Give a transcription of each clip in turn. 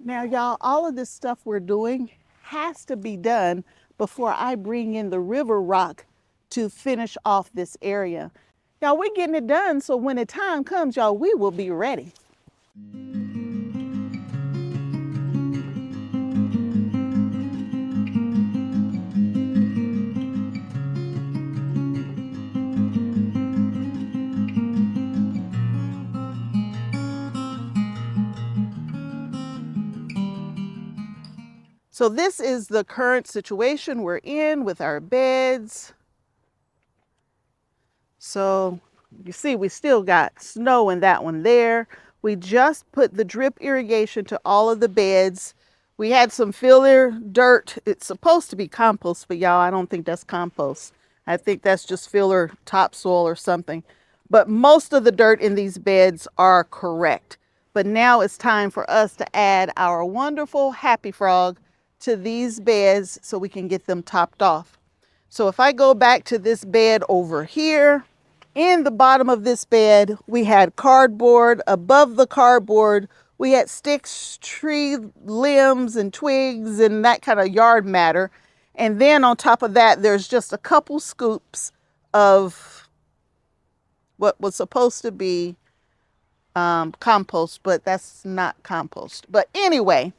Now, y'all, all of this stuff we're doing has to be done before I bring in the river rock to finish off this area. Y'all, we're getting it done, so when the time comes, y'all, we will be ready. So this is the current situation we're in with our beds. So you see, we still got snow in that one there. We just put the drip irrigation to all of the beds. We had some filler dirt. It's supposed to be compost, but y'all, I don't think that's compost. I think that's just filler topsoil or something. But most of the dirt in these beds are correct. But now it's time for us to add our wonderful Happy Frog to these beds so we can get them topped off. So if I go back to this bed over here, in the bottom of this bed, we had cardboard. Above the cardboard, we had sticks, tree limbs, and twigs, and that kind of yard matter. And then on top of that, there's just a couple scoops of what was supposed to be compost, but that's not compost. But anyway,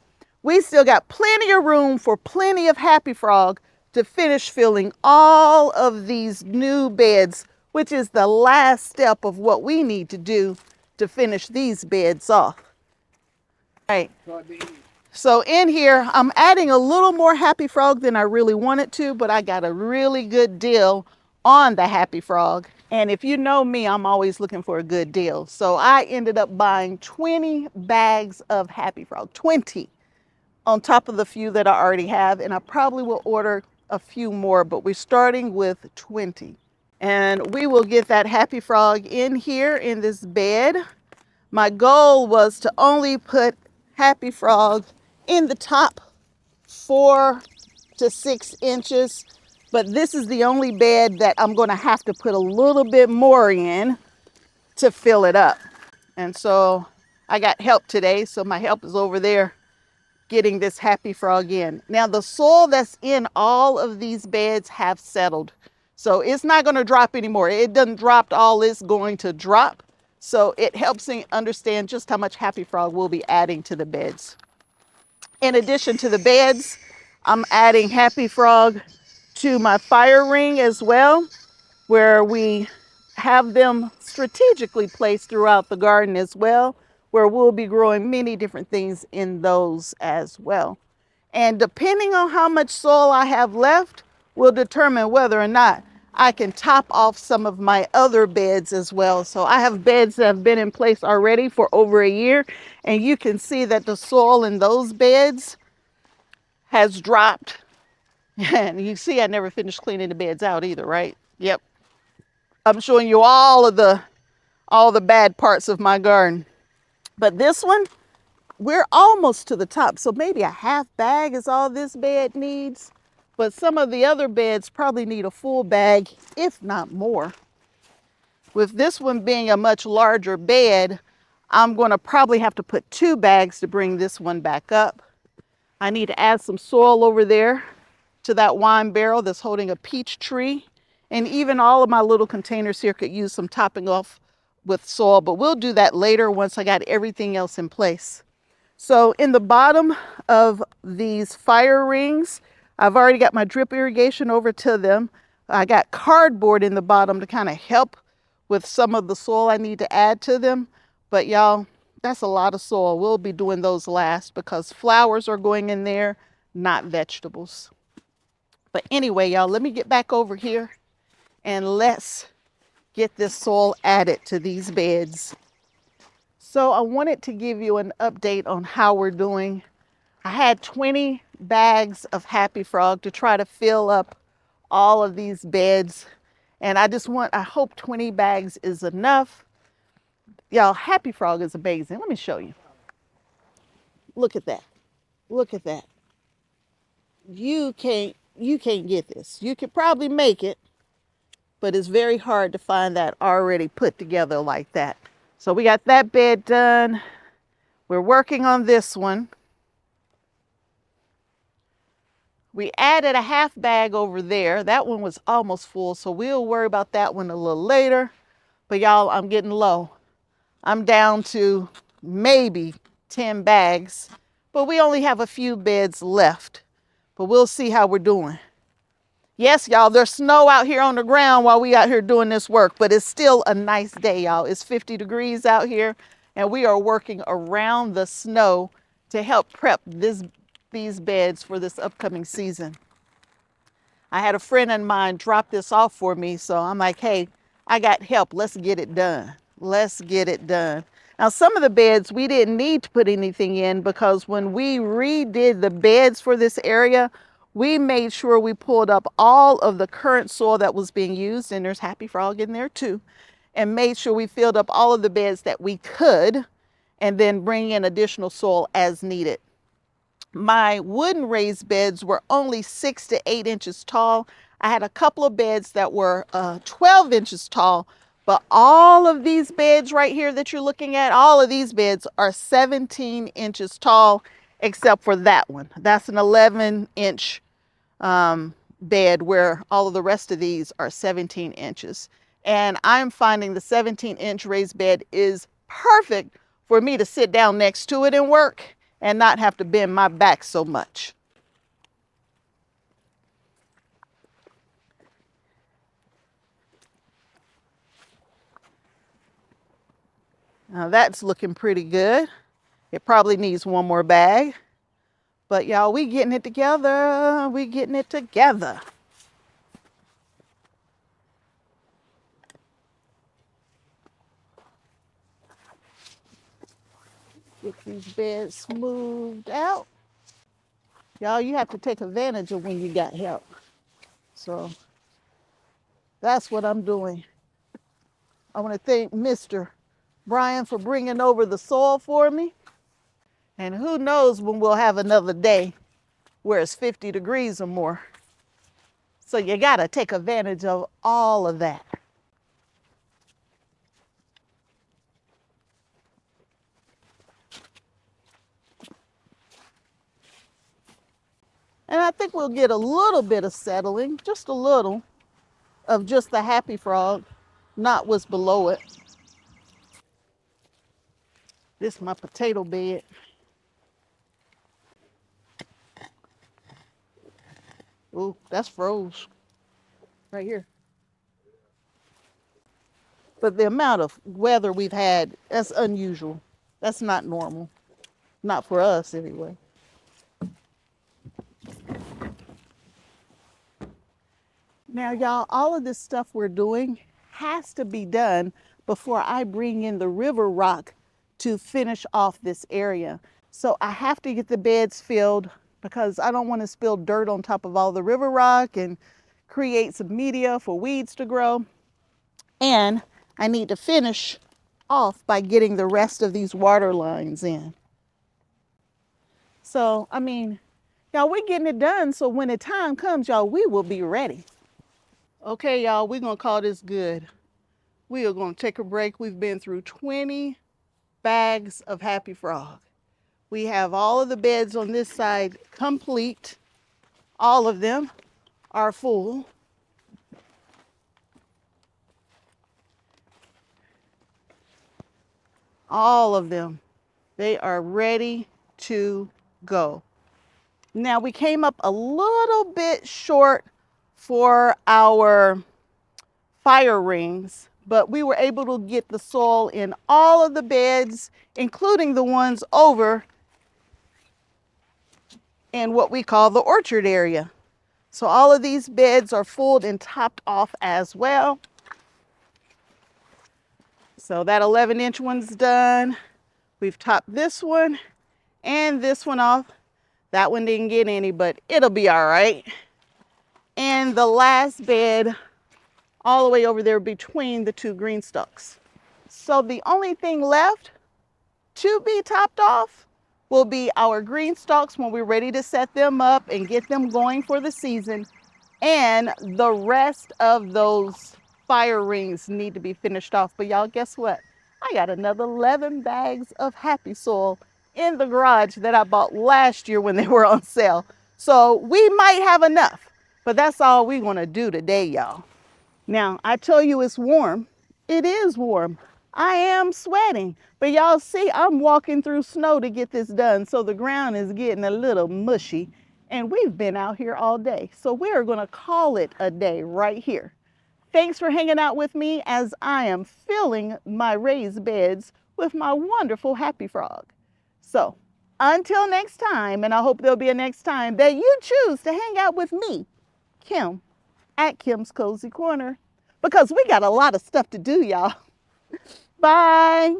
we still got plenty of room for plenty of Happy Frog to finish filling all of these new beds, which is the last step of what we need to do to finish these beds off. Right. So in here, I'm adding a little more Happy Frog than I really wanted to, but I got a really good deal on the Happy Frog. And if you know me, I'm always looking for a good deal. So I ended up buying 20 bags of Happy Frog, 20 on top of the few that I already have. And I probably will order a few more, but we're starting with 20. And we will get that Happy Frog in here in this bed. My goal was to only put Happy Frog in the top 4 to 6 inches, but this is the only bed that I'm going to have to put a little bit more in to fill it up. And so I got help today, so my help is over there getting this Happy Frog in. Now the soil that's in all of these beds have settled, so it's not going to drop anymore. It doesn't drop all it's going to drop, so it helps me understand just how much Happy Frog we'll be adding to the beds. In addition to the beds, I'm adding Happy Frog to my fire ring as well, where we have them strategically placed throughout the garden as well, where we'll be growing many different things in those as well. And depending on how much soil I have left will determine whether or not I can top off some of my other beds as well. So I have beds that have been in place already for over a year, and you can see that the soil in those beds has dropped. And you see I never finished cleaning the beds out either, right? Yep. I'm showing you all the bad parts of my garden. But this one, we're almost to the top. So maybe a half bag is all this bed needs. But some of the other beds probably need a full bag, if not more. With this one being a much larger bed, I'm going to probably have to put 2 bags to bring this one back up. I need to add some soil over there to that wine barrel that's holding a peach tree. And even all of my little containers here could use some topping off with soil, but we'll do that later once I got everything else in place. So in the bottom of these fire rings, I've already got my drip irrigation over to them. I got cardboard in the bottom to kind of help with some of the soil I need to add to them. But y'all, that's a lot of soil. We'll be doing those last because flowers are going in there, not vegetables. But anyway, y'all, let me get back over here and let's get this soil added to these beds. So I wanted to give you an update on how we're doing. I had 20 bags of Happy Frog to try to fill up all of these beds. And I hope 20 bags is enough. Y'all, Happy Frog is amazing. Let me show you. Look at that. Look at that. You can't get this. You could probably make it, but it's very hard to find that already put together like that. So we got that bed done. We're working on this one. We added a half bag over there. That one was almost full, so we'll worry about that one a little later. But y'all, I'm getting low. I'm down to maybe 10 bags, but we only have a few beds left. But we'll see how we're doing. Yes, y'all, there's snow out here on the ground while we out here doing this work, but it's still a nice day, y'all. It's 50 degrees out here, and we are working around the snow to help prep these beds for this upcoming season. I had a friend of mine drop this off for me, so I'm like, hey, I got help. Let's get it done. Let's get it done. Now, some of the beds we didn't need to put anything in because when we redid the beds for this area, we made sure we pulled up all of the current soil that was being used, and there's Happy Frog in there too, and made sure we filled up all of the beds that we could, and then bring in additional soil as needed. My wooden raised beds were only 6 to 8 inches tall. I had a couple of beds that were 12 inches tall, but all of these beds right here that you're looking at, all of these beds are 17 inches tall, except for that one. That's an 11-inch bed where all of the rest of these are 17 inches. And I'm finding the 17-inch raised bed is perfect for me to sit down next to it and work and not have to bend my back so much. Now that's looking pretty good. It probably needs one more bag. But y'all, we getting it together. We getting it together. Get these beds smoothed out. Y'all, you have to take advantage of when you got help. So that's what I'm doing. I want to thank Mr. Brian for bringing over the soil for me. And who knows when we'll have another day where it's 50 degrees or more. So you got to take advantage of all of that. And I think we'll get a little bit of settling, just a little, of just the Happy Frog, not what's below it. This is my potato bed. Ooh, that's froze right here. But the amount of weather we've had, that's unusual. That's not normal. Not for us anyway. Now, y'all, all of this stuff we're doing has to be done before I bring in the river rock to finish off this area. So I have to get the beds filled because I don't want to spill dirt on top of all the river rock and create some media for weeds to grow. And I need to finish off by getting the rest of these water lines in. So, I mean, y'all, we're getting it done. So when the time comes, y'all, we will be ready. Okay, y'all, we're going to call this good. We are going to take a break. We've been through 20 bags of Happy Frog. We have all of the beds on this side complete. All of them are full. All of them. They are ready to go. Now we came up a little bit short for our fire rings, but we were able to get the soil in all of the beds, including the ones over in what we call the orchard area. So all of these beds are full and topped off as well. So that 11-inch one's done. We've topped this one and this one off. That one didn't get any, but it'll be all right. And the last bed all the way over there between the two green stalks. So the only thing left to be topped off will be our green stalks when we're ready to set them up and get them going for the season. And the rest of those fire rings need to be finished off. But y'all, guess what? I got another 11 bags of Happy Soil in the garage that I bought last year when they were on sale. So we might have enough, but that's all we're gonna do today, y'all. Now, I tell you it's warm. It is warm. I am sweating, but y'all see I'm walking through snow to get this done, so the ground is getting a little mushy, and we've been out here all day. So we're gonna call it a day right here. Thanks for hanging out with me as I am filling my raised beds with my wonderful happy frog. So until next time, and I hope there'll be a next time that you choose to hang out with me, Kim, at Kim's Cozy Corner, because we got a lot of stuff to do, y'all. Bye.